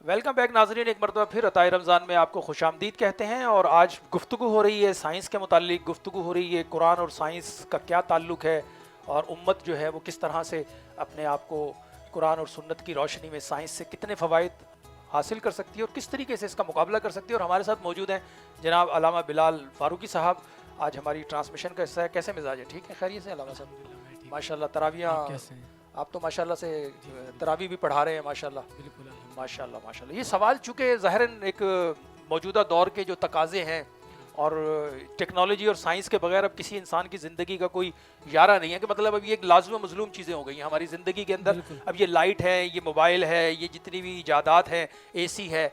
Welcome back ناظرین، ایک مرتبہ پھر عطائے رمضان میں آپ کو خوش آمدید کہتے ہیں. اور آج گفتگو ہو رہی ہے سائنس کے متعلق، گفتگو ہو رہی ہے قرآن اور سائنس کا کیا تعلق ہے، اور امت جو ہے وہ کس طرح سے اپنے آپ کو قرآن اور سنت کی روشنی میں سائنس سے کتنے فوائد حاصل کر سکتی ہے اور کس طریقے سے اس کا مقابلہ کر سکتی ہے. اور ہمارے ساتھ موجود ہیں جناب علامہ بلال فاروقی صاحب. آج ہماری ٹرانسمیشن کا حصہ ہے. کیسے مزاج ہے؟ ٹھیک ہے، خیریت سے علامہ صاحب؟ ماشاء اللہ. تراویح آپ تو ماشاء اللہ سے تراویح بھی پڑھا رہے ہیں ماشاء اللہ. بالکل ماشاء اللہ ماشاء اللہ. یہ سوال چونکہ ظاہراً ایک موجودہ دور کے جو تقاضے ہیں، اور ٹیکنالوجی اور سائنس کے بغیر اب کسی انسان کی زندگی کا کوئی یارہ نہیں ہے، کہ مطلب اب یہ ایک لازم و مظلوم چیزیں ہو گئی ہیں ہماری زندگی کے اندر. اب یہ لائٹ ہے، یہ موبائل ہے، یہ جتنی بھی ایجادات ہیں، اے سی ہے،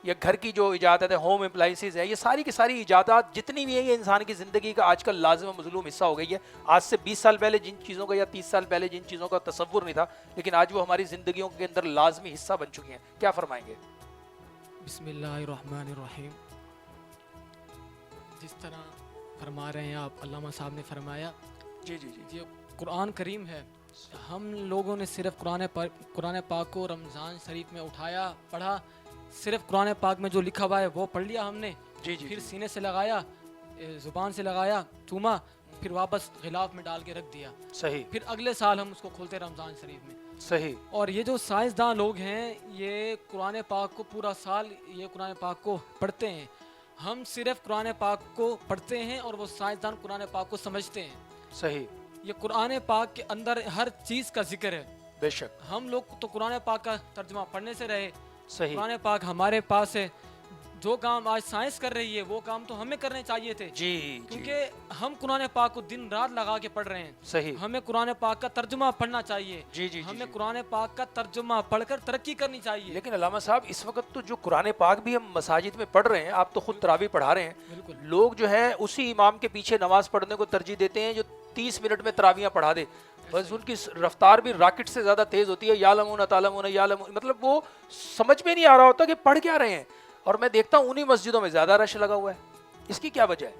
یا گھر کی جو ایجادات ہے، ہوم اپلائنسز ہے، یہ ساری کی ساری ایجادات جتنی بھی ہیں یہ انسان کی زندگی کا آج کل لازم و مظلوم حصہ ہو گئی ہے. آج سے 20 سال پہلے جن چیزوں کا یا 30 سال پہلے جن چیزوں کا تصور نہیں تھا، لیکن آج وہ ہماری زندگیوں کے اندر لازمی حصہ بن چکی ہیں. کیا فرمائیں گے؟ بسم اللہ الرحمن الرحیم. جس طرح فرما رہے ہیں آپ، علامہ صاحب نے فرمایا، جی جی جی، یہ قرآن کریم ہے. ہم لوگوں نے صرف قرآن پاک کو رمضان شریف میں اٹھایا، پڑھا، صرف قرآن پاک میں جو لکھا ہوا ہے وہ پڑھ لیا ہم نے. جی جی، پھر سینے سے لگایا، زبان سے لگایا، چوما، پھر واپس غلاف میں ڈال کے رکھ دیا. صحیح. پھر اگلے سال ہم اس کو کھولتے رمضان شریف میں. صحیح. اور یہ جو سائنسداں لوگ ہیں، یہ قرآن پاک کو پورا سال یہ قرآن پاک کو پڑھتے ہیں. ہم صرف قرآن پاک کو پڑھتے ہیں اور وہ سائنسدان قرآن پاک کو سمجھتے ہیں. صحیح. یہ قرآن پاک کے اندر ہر چیز کا ذکر ہے. بے شک. ہم لوگ تو قرآن پاک کا ترجمہ پڑھنے سے رہے. صحیح. قرآن پاک ہمارے پاس ہے. جو کام آج سائنس کر رہی ہے وہ کام تو ہمیں کرنے چاہیے تھے. جی. کیونکہ ہم قرآن پاک کو دن رات لگا کے پڑھ رہے ہیں. صحیح. ہمیں قرآن پاک کا ترجمہ پڑھنا چاہیے. جی جی، ہمیں قرآن پاک کا ترجمہ پڑھ کر ترقی کرنی چاہیے. لیکن علامہ صاحب اس وقت تو جو قرآن پاک بھی ہم مساجد میں پڑھ رہے ہیں، آپ تو خود تراویح پڑھا رہے ہیں، لوگ جو ہے اسی امام کے پیچھے نماز پڑھنے کو ترجیح دیتے ہیں جو 30 منٹ میں تراویحاں پڑھا دے. بس ان کی رفتار بھی راکٹ سے زیادہ تیز ہوتی ہے. یعلمون تعلمون یعلمون، مطلب وہ سمجھ میں نہیں آ رہا ہوتا کہ پڑھ کیا رہے ہیں. اور میں دیکھتا ہوں انہی مسجدوں میں زیادہ رش لگا ہوا ہے. اس کی کیا وجہ ہے؟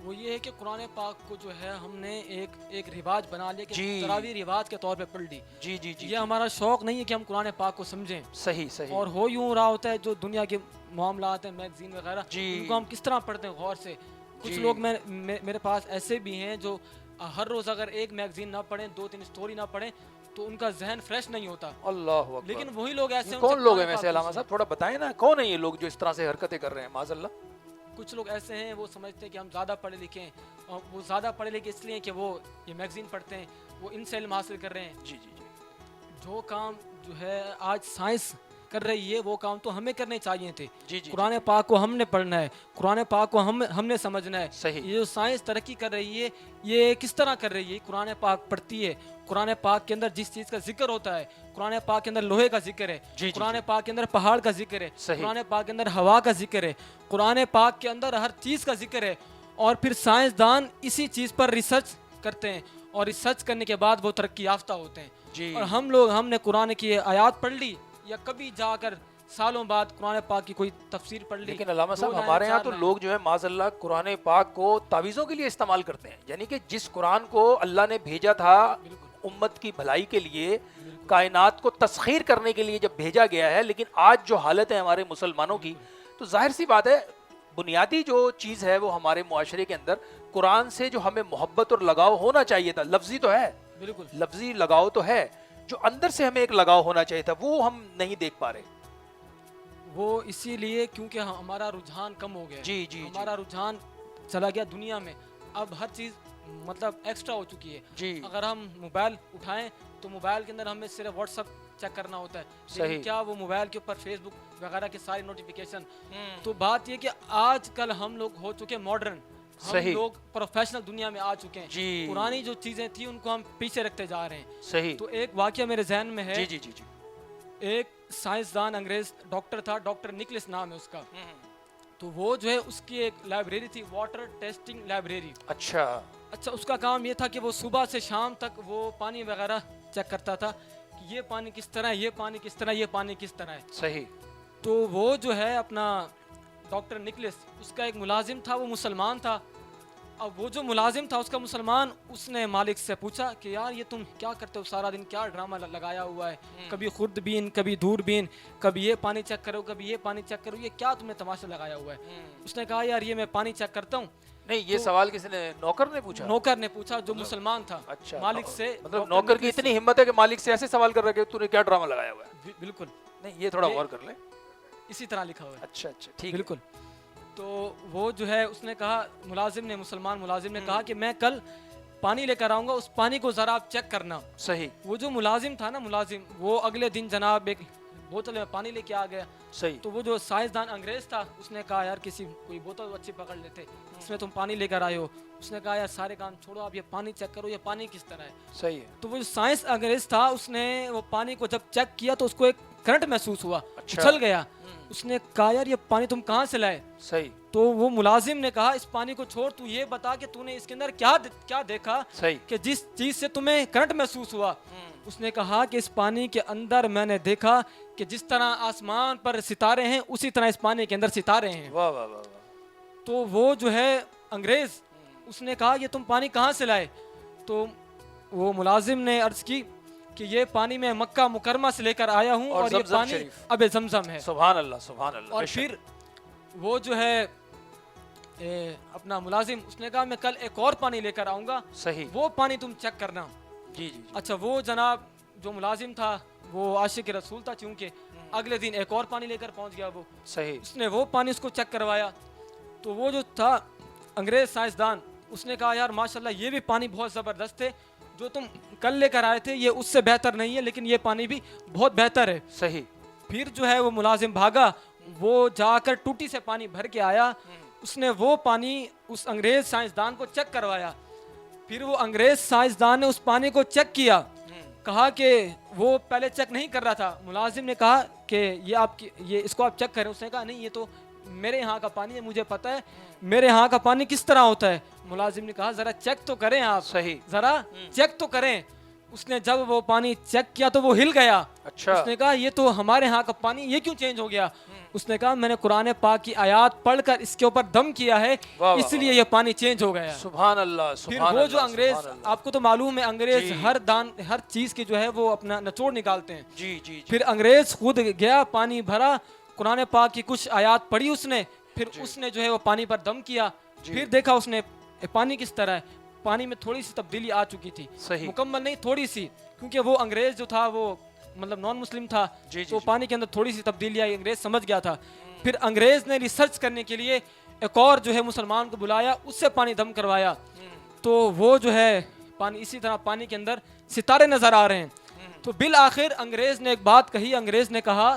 وہ یہ ہے کہ قرآن پاک کو جو ہے ہم نے ایک رواج بنا لیا کہ تراویح رواج کے طور پہ پڑھ لی. جی جی جی. یہ ہمارا شوق نہیں ہے کہ ہم قرآن پاک کو سمجھیں. صحیح صحیح. اور ہو یوں رہا ہوتا ہے جو دنیا کے معاملات ہیں، میگزین وغیرہ، ان کو ہم کس طرح پڑھتے ہیں غور سے. کچھ لوگ میرے پاس ایسے بھی ہیں جو ہر روز اگر ایک میگزین نہ پڑھیں، 2-3 اسٹوری نہ پڑھیں تو ان کا ذہن فریش نہیں ہوتا. اللہ اکبر. لیکن وہی لوگ ایسے ہیں. کون لوگ ہیں ویسے علامہ صاحب؟ تھوڑا بتائیں نا، کون ہیں یہ لوگ جو اس طرح سے حرکتیں کر رہے ہیں؟ معاذ اللہ. کچھ لوگ ایسے ہیں وہ سمجھتے ہیں کہ ہم زیادہ پڑھے لکھے ہیں، اور وہ زیادہ پڑھے لکھے اس لیے کہ وہ یہ میگزین پڑھتے ہیں، وہ ان سے علم حاصل کر رہے ہیں. جی جی جی. جو کام جو ہے آج سائنس کر رہی ہے وہ کام تو ہمیں کرنے چاہیے تھے. جی جی. قرآن پاک کو ہم نے پڑھنا ہے، قرآن پاک کو ہم نے سمجھنا ہے. صحیح. یہ جو سائنس ترقی کر رہی ہے یہ کس طرح کر رہی ہے؟ قرآن پاک پڑھتی ہے. قرآن پاک کے اندر جس چیز کا ذکر ہوتا ہے، قرآن پاک کے اندر لوہے کا ذکر ہے. قرآن پاک کے اندر پہاڑ کا ذکر ہے. قرآن پاک کے اندر ہوا کا ذکر ہے. قرآن پاک کے اندر ہر چیز کا ذکر ہے. اور پھر سائنسدان اسی چیز پر ریسرچ کرتے ہیں، اور ریسرچ کرنے کے بعد وہ ترقی یافتہ ہوتے ہیں. اور ہم نے قرآن کی آیات پڑھ لی، یا کبھی جا کر سالوں بعد قرآن پاک کی کوئی تفسیر پڑھ لی. لیکن علامہ صاحب ہمارے ہاں تو لوگ جو ہے معاذ اللہ قرآن پاک کو تعویذوں کے لیے استعمال کرتے ہیں. یعنی کہ جس قرآن کو اللہ نے بھیجا تھا امت کی بھلائی کے لیے، کائنات کو تسخیر کرنے کے لیے جب بھیجا گیا ہے، لیکن آج جو حالت ہے ہمارے مسلمانوں کی، تو ظاہر سی بات ہے بنیادی جو چیز ہے وہ ہمارے معاشرے کے اندر قرآن سے جو ہمیں محبت اور لگاؤ ہونا چاہیے تھا، لفظی تو ہے، بالکل لفظی لگاؤ تو ہے، جو اندر سے ہمیں ایک لگاؤ ہونا چاہیے تھا، وہ ہم نہیں دیکھ پا رہے. وہ اسی لیے کیونکہ ہمارا رجحان کم ہو گیا. جی جی. ہمارا رجحان چلا گیا دنیا میں. اب ہر چیز مطلب ایکسٹرا ہو چکی ہے. جی. اگر ہم موبائل اٹھائیں تو موبائل کے اندر ہمیں صرف واٹس ایپ چیک کرنا ہوتا ہے. صحیح. کیا وہ موبائل کے اوپر فیس بک وغیرہ کی ساری نوٹیفیکیشن. تو بات یہ کہ آج کل ہم لوگ ہو چکے ماڈرن، ہم لوگ پروفیشنل دنیا میں آ چکے ہیں. جی. پرانی جو چیزیں تھیں ان کو ہم پیچھے رکھتے جا رہے ہیں. صحیح. تو ایک واقعہ میرے ذہن میں ہے. جی جی جی جی. ایک سائنسدان انگریز ڈاکٹر تھا، ڈاکٹر نکلس نام ہے اس کا. تو وہ جو ہے اس کی ایک لائبریری تھی، واٹر ٹیسٹنگ لائبریری. اچھا. اس کا کام یہ تھا کہ وہ صبح سے شام تک وہ پانی وغیرہ چیک کرتا تھا کہ یہ پانی کس طرح ہے، یہ پانی کس طرح، یہ پانی کس طرح ہے. صحیح. تو وہ جو ہے اپنا ڈاکٹر نکلس، اس کا ایک ملازم تھا، وہ مسلمان تھا. اب وہ جو ملازم تھا اس کا مسلمان، اس نے مالک سے پوچھا کہ یار یہ تم کیا کرتے ہو سارا دن، کیا ڈرامہ لگایا ہوا ہے، کبھی خورد بین، کبھی دور بین، کبھی یہ پانی چیک کرو، کبھی یہ پانی چیک کرو، یہ کیا تم نے تماشا لگایا ہوا ہے؟ اس نے کہا یار یہ میں پانی چیک کرتا ہوں. نہیں یہ سوال کسی نے، نوکر نے پوچھا؟ نوکر نے پوچھا جو مسلمان تھا. اچھا مالک سے، مطلب نوکر کی اتنی ہمت ہے کہ مالک سے ایسے سوال کر رہا ہے کہ تو نے کیا ڈرامہ لگایا ہوا ہے؟ بالکل نہیں یہ تھوڑا غور کر لیں. اسی طرح لکھا ہوا ہے. اچھا اچھا ٹھیک بالکل. تو وہ جو ہے اس نے کہا، ملازم نے، مسلمان ملازم نے کہا کہ میں کل پانی لے کر آؤں گا، اس پانی کو ذرا آپ چیک کرنا. صحیح. وہ جو ملازم تھا نا، ملازم، وہ اگلے دن جناب ایک بوتل میں پانی لے کے آ گیا. صحیح. تو وہ جو سائنسدان انگریز تھا اس نے کہا یار کسی کوئی بوتل اچھی پکڑ لیتے، اس میں تم پانی لے کر آئے ہو. اس نے کہا یار سارے کام چھوڑو، آپ یہ پانی چیک کرو، یہ پانی کس طرح ہے. صحیح ہے. تو وہ جو سائنس انگریز تھا اس نے وہ پانی کو جب چیک کیا تو اس کو ایک کرنٹ محسوس ہوا، اچھل گیا. اس نے کہا یار یہ پانی تم کہاں سے لائے؟ صحیح. تو وہ ملازم نے کہا اس پانی کو چھوڑ، تو یہ بتا کہ تو نے اس کے اندر کیا دیکھا کہ جس چیز سے تمہیں کرنٹ محسوس ہوا. اس نے کہا کہ اس پانی کے اندر میں نے دیکھا کہ جس طرح آسمان پر ستارے ہیں اسی طرح اس پانی کے اندر ستارے ہیں. واہ واہ واہ. تو وہ جو ہے انگریز، اس نے کہا یہ تم پانی کہاں سے لائے؟ تو وہ ملازم نے عرض کی کہ یہ پانی میں مکہ مکرمہ سے لے کر آیا ہوں اور یہ پانی اب زمزم ہے. سبحان اللہ سبحان اللہ. اور پھر وہ جو ہے اپنا ملازم، اس نے کہا میں کل ایک اور پانی لے کر آؤں گا. صحیح. وہ پانی تم چیک کرنا. جی جی. اچھا وہ جناب جو ملازم تھا وہ عاشق رسول تھا، چونکہ اگلے دن ایک اور پانی لے کر پہنچ گیا. وہ صحیح. اس نے وہ پانی اس کو چیک کروایا. تو وہ جو تھا انگریز سائنسدان، اس نے کہا یار ماشاءاللہ یہ بھی پانی بہت زبردست ہے، جو تم کل لے کر آئے تھے یہ اس سے بہتر نہیں ہے، لیکن یہ پانی بھی بہت بہتر ہے. صحیح. پھر جو ہے وہ ملازم بھاگا، وہ جا کر ٹوٹی سے پانی بھر کے آیا. اس نے وہ پانی اس انگریز سائنسدان کو چیک کروایا. پھر وہ انگریز سائنسدان نے اس پانی کو چیک کیا، کہا کہ وہ پہلے چیک نہیں کر رہا تھا. ملازم نے کہا کہ یہ اس کو آپ چیک کریں. اس نے کہا نہیں یہ تو میرے یہاں کا پانی ہے، مجھے پتا ہے میرے یہاں کا پانی کس طرح ہوتا ہے. ملازم نے کہا ذرا چیک تو کریں آپ. صحیح. ذرا چیک تو کریں. اس نے جب وہ پانی چیک کیا تو وہ ہل گیا. اچھا. اس نے کہا یہ تو ہمارے ہاں کا پانی، یہ کیوں چینج ہو گیا؟ اس نے کہا میں نے قرآن پاک کی آیات پڑھ کر اس کے اوپر دم کیا ہے، اس لیے یہ پانی چینج ہو گیا. سبحان اللہ. پھر وہ جو انگریز، آپ کو تو معلوم ہے انگریز ہر چیز کی جو ہے وہ اپنا نچوڑ نکالتے ہیں. جی جی. پھر انگریز خود گیا، پانی بھرا، قرآن پاک کی کچھ آیات پڑھی اس نے، پھر اس نے جو ہے وہ پانی پر دم کیا. پھر دیکھا اس نے پانی کس طرح ہے. پانی میں تھوڑی سی تبدیلی آ چکی تھی. صحیح. مکمل نہیں، تھوڑی سی، کیونکہ وہ انگریز جو تھا وہ مطلب نان مسلم تھا. تو پانی کے اندر تھوڑی سی تبدیلی آئی، انگریز سمجھ گیا تھا. پھر انگریز نے ریسرچ کرنے کے لیے ایک اور جو ہے مسلمان کو بلایا، اس سے پانی دم کروایا. تو وہ جو ہے پانی اسی طرح پانی کے اندر ستارے نظر آ رہے ہیں. تو بالآخر انگریز نے ایک بات کہی. انگریز نے کہا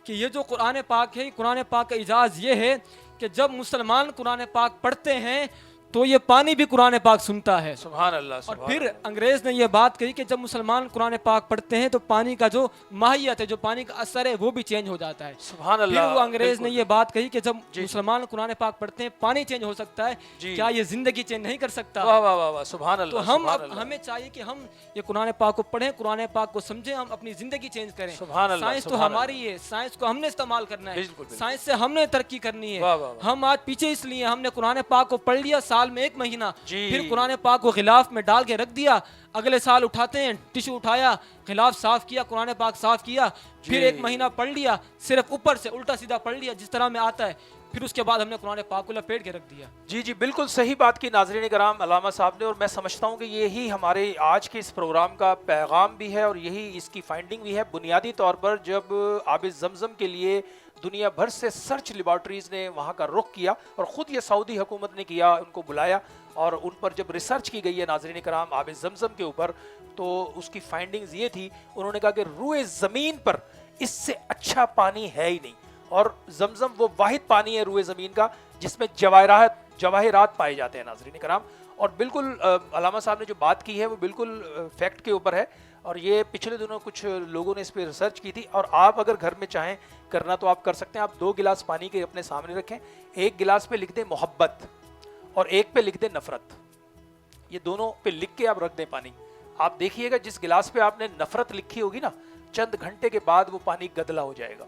کہ یہ جو قرآن پاک ہے، قرآن پاک کا اعجاز یہ ہے کہ جب مسلمان قرآن پاک پڑھتے ہیں تو یہ پانی بھی قرآن پاک سنتا ہے. سبحان اللہ. اور پھر انگریز نے یہ بات کہی کہ جب مسلمان قرآن پاک پڑھتے ہیں تو پانی کا جو ماہیت ہے، جو پانی کا اثر ہے، وہ بھی چینج ہو جاتا ہے. سبحان اللہ. پھر وہ انگریز نے یہ بات کہی کہ جب مسلمان قرآن پاک پڑھتے ہیں پانی چینج ہو سکتا ہے، کیا یہ زندگی چینج نہیں کر سکتا؟ واہ واہ واہ. سبحان اللہ. تو ہمیں چاہیے کہ ہم یہ قرآن پاک کو پڑھیں، قرآن پاک کو سمجھیں، ہم اپنی زندگی چینج کریں. سائنس تو ہماری ہے، سائنس کو ہم نے استعمال کرنا ہے، سائنس سے ہم نے ترقی کرنی ہے. ہم آج پیچھے اس لیے ہم نے قرآن پاک کو پڑھ لیا سال میں 1 مہینہ، پھر قرآن پاک کو غلاف میں ڈال کے رکھ دیا. اگلے سال اٹھاتے ہیں، ٹشو اٹھایا، غلاف صاف کیا، قرآن پاک صاف کیا، پھر 1 مہینہ پڑھ لیا، صرف اوپر سے الٹا سیدھا پڑھ لیا جس طرح میں آتا ہے. پھر اس کے بعد ہم نے قرآن پاک کو لپیٹ کے رکھ دیا. جی جی بالکل صحیح بات کی ناظرین کرام علامہ صاحب نے. اور میں سمجھتا ہوں کہ یہی ہمارے آج کے اس پروگرام کا پیغام بھی ہے اور یہی اس کی فائنڈنگ بھی ہے. بنیادی طور پر جب آب زمزم کے لیے دنیا بھر سے سرچ لیبارٹریز نے وہاں کا رخ کیا اور خود یہ سعودی حکومت نے کیا، ان کو بلایا اور ان پر جب ریسرچ کی گئی ہے ناظرین کرام آب زمزم کے اوپر، تو اس کی فائنڈنگز یہ تھی، انہوں نے کہا کہ روئے زمین پر اس سے اچھا پانی ہے ہی نہیں. اور زمزم وہ واحد پانی ہے روئے زمین کا جس میں جواہرات پائے جاتے ہیں ناظرین کرام. اور بالکل علامہ صاحب نے جو بات کی ہے وہ بالکل فیکٹ کے اوپر ہے. اور یہ پچھلے دنوں کچھ لوگوں نے اس پہ ریسرچ کی تھی. اور آپ اگر گھر میں چاہیں کرنا تو آپ کر سکتے ہیں. آپ 2 گلاس پانی کے اپنے سامنے رکھیں، 1 گلاس پہ لکھ دیں محبت اور 1 پہ لکھ دیں نفرت. یہ دونوں پہ لکھ کے آپ رکھ دیں پانی. آپ دیکھیے گا جس گلاس پہ آپ نے نفرت لکھی ہوگی نا، چند گھنٹے کے بعد وہ پانی گدلا ہو جائے گا.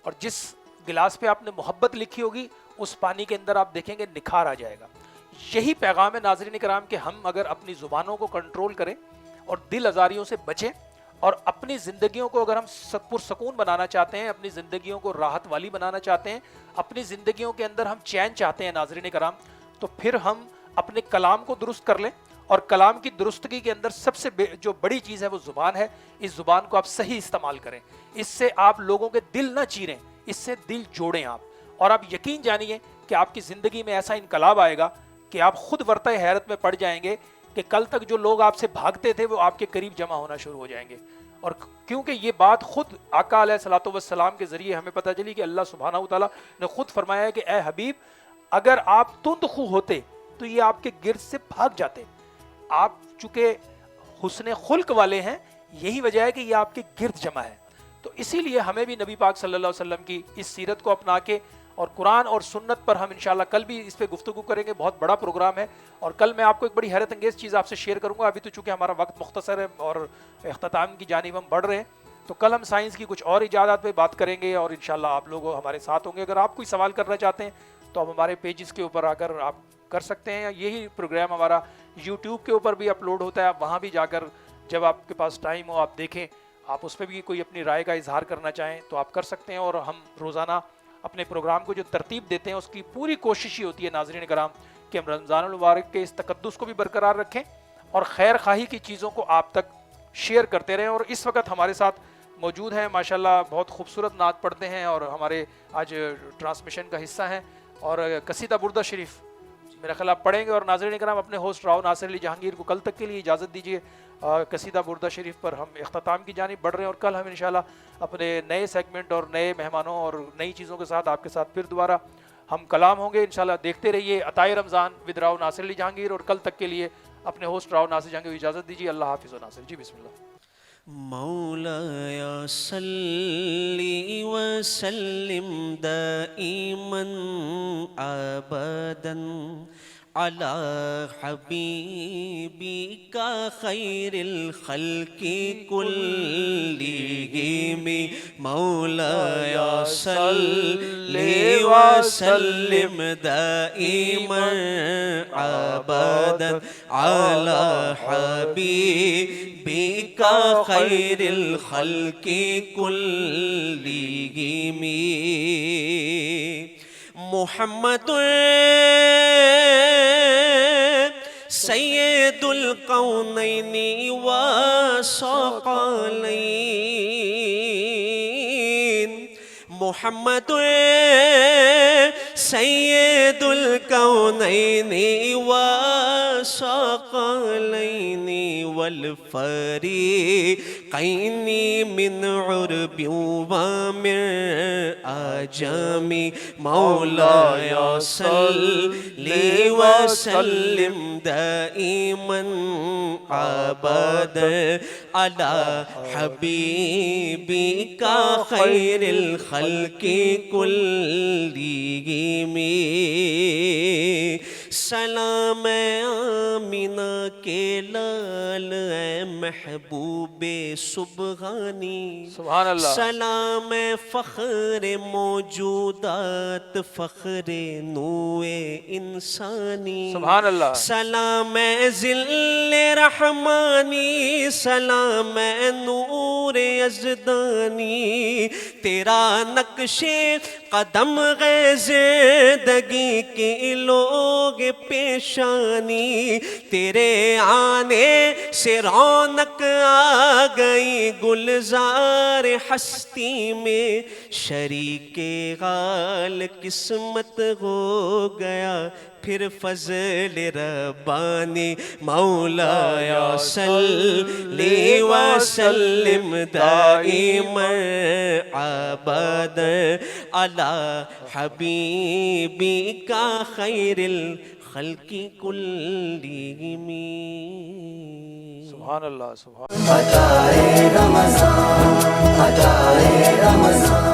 اور جس گلاس پہ آپ نے محبت لکھی ہوگی اس پانی کے اندر آپ دیکھیں گے نکھار آ جائے گا. یہی پیغام ہے ناظرین کرام کہ ہم اگر اپنی زبانوں کو کنٹرول کریں اور دل آزاریوں سے بچیں اور اپنی زندگیوں کو اگر ہم پرسکون بنانا چاہتے ہیں، اپنی زندگیوں کو راحت والی بنانا چاہتے ہیں، اپنی زندگیوں کے اندر ہم چین چاہتے ہیں ناظرین کرام، تو پھر ہم اپنے کلام کو درست کر لیں. اور کلام کی درستگی کے اندر سب سے جو بڑی چیز ہے وہ زبان ہے. اس زبان کو آپ صحیح استعمال کریں، اس سے آپ لوگوں کے دل نہ چیریں، اس سے دل جوڑیں آپ. اور آپ یقین جانیے کہ آپ کی زندگی میں ایسا انقلاب آئے گا کہ آپ خود ورطہ حیرت میں پڑ جائیں گے کہ کل تک جو لوگ آپ سے بھاگتے تھے وہ آپ کے قریب جمع ہونا شروع ہو جائیں گے. اور کیونکہ یہ بات خود آقا علیہ الصلوۃ والسلام کے ذریعے ہمیں پتہ چلی کہ اللہ سبحانہ وتعالیٰ نے خود فرمایا ہے کہ اے حبیب اگر آپ تند خو ہوتے تو یہ آپ کے گرد سے بھاگ جاتے. آپ چونکہ حسن خلق والے ہیں، یہی وجہ ہے کہ یہ آپ کے گرد جمع ہے. تو اسی لیے ہمیں بھی نبی پاک صلی اللہ علیہ وسلم کی اس سیرت کو اپنا کے اور قرآن اور سنت پر ہم انشاءاللہ کل بھی اس پہ گفتگو کریں گے. بہت بڑا پروگرام ہے اور کل میں آپ کو ایک بڑی حیرت انگیز چیز آپ سے شیئر کروں گا. ابھی تو چونکہ ہمارا وقت مختصر ہے اور اختتام کی جانب ہم بڑھ رہے ہیں، تو کل ہم سائنس کی کچھ اور ایجادات پہ بات کریں گے اور انشاءاللہ آپ لوگ ہمارے ساتھ ہوں گے. اگر آپ کوئی سوال کرنا چاہتے ہیں تو آپ ہمارے پیجز کے اوپر آ کر آپ کر سکتے ہیں. یہی پروگرام ہمارا یوٹیوب کے اوپر بھی اپلوڈ ہوتا ہے، آپ وہاں بھی جا کر جب آپ کے پاس ٹائم ہو آپ دیکھیں. آپ اس پہ بھی کوئی اپنی رائے کا اظہار کرنا چاہیں تو آپ کر سکتے ہیں. اور ہم روزانہ اپنے پروگرام کو جو ترتیب دیتے ہیں اس کی پوری کوشش ہی ہوتی ہے ناظرین کرام کہ ہم رمضان المبارک کے اس تقدس کو بھی برقرار رکھیں اور خیر خواہی کی چیزوں کو آپ تک شیئر کرتے رہیں. اور اس وقت ہمارے ساتھ موجود ہیں ماشاءاللہ بہت خوبصورت نعت پڑھتے ہیں اور ہمارے آج ٹرانسمیشن کا حصہ ہیں، اور قصیدہ بردہ شریف میرا خیال آپ پڑھیں گے. اور ناظرین کرام اپنے ہوسٹ راؤ ناصر علی جہانگیر کو کل تک کے لیے اجازت دیجیے. قصیدہ بردہ شریف پر ہم اختتام کی جانب بڑھ رہے ہیں اور کل ہم انشاءاللہ اپنے نئے سیگمنٹ اور نئے مہمانوں اور نئی چیزوں کے ساتھ آپ کے ساتھ پھر دوبارہ ہم کلام ہوں گے انشاءاللہ. دیکھتے رہیے عطائے رمضان ود راؤ ناصر علی جہانگیر، اور کل تک کے لیے اپنے ہوسٹ راؤ ناصر جہانگیر کو اجازت دیجیے. اللہ حافظ و ناصر. جی بسم اللہ. مولایا صلی وسلم دائما ابدا على حبيبك خير الخلق كلهم مولاي صل وسلم دائما ابدا على حبيبك خير الخلق كلهم محمد سید القونین والثقلین محمد سید القونین والثقلین والفریقین من عرب ومن عجم مولاي صل وسلم دائما ابدا على حبيبك خير الخلق كلهم سلام آمینہ کے لال اے محبوب سبحانی سبحان اللہ. سلام فخر موجودات فخر نوع انسانی سبحان اللہ. سلام ذل رحمانی سلام نور یزدانی تیرا نقش قدم غیر زندگی کے لوگ پیشانی تیرے آنے سے رونق آ گئی گلزار ہستی میں شریک غال قسمت ہو گیا پھر فضل ربانی مولایا صلی وسلم دائما ابدا علی حبیبک خیر الخلق کلہم سبحان اللہ. سبحان عطائے رمضان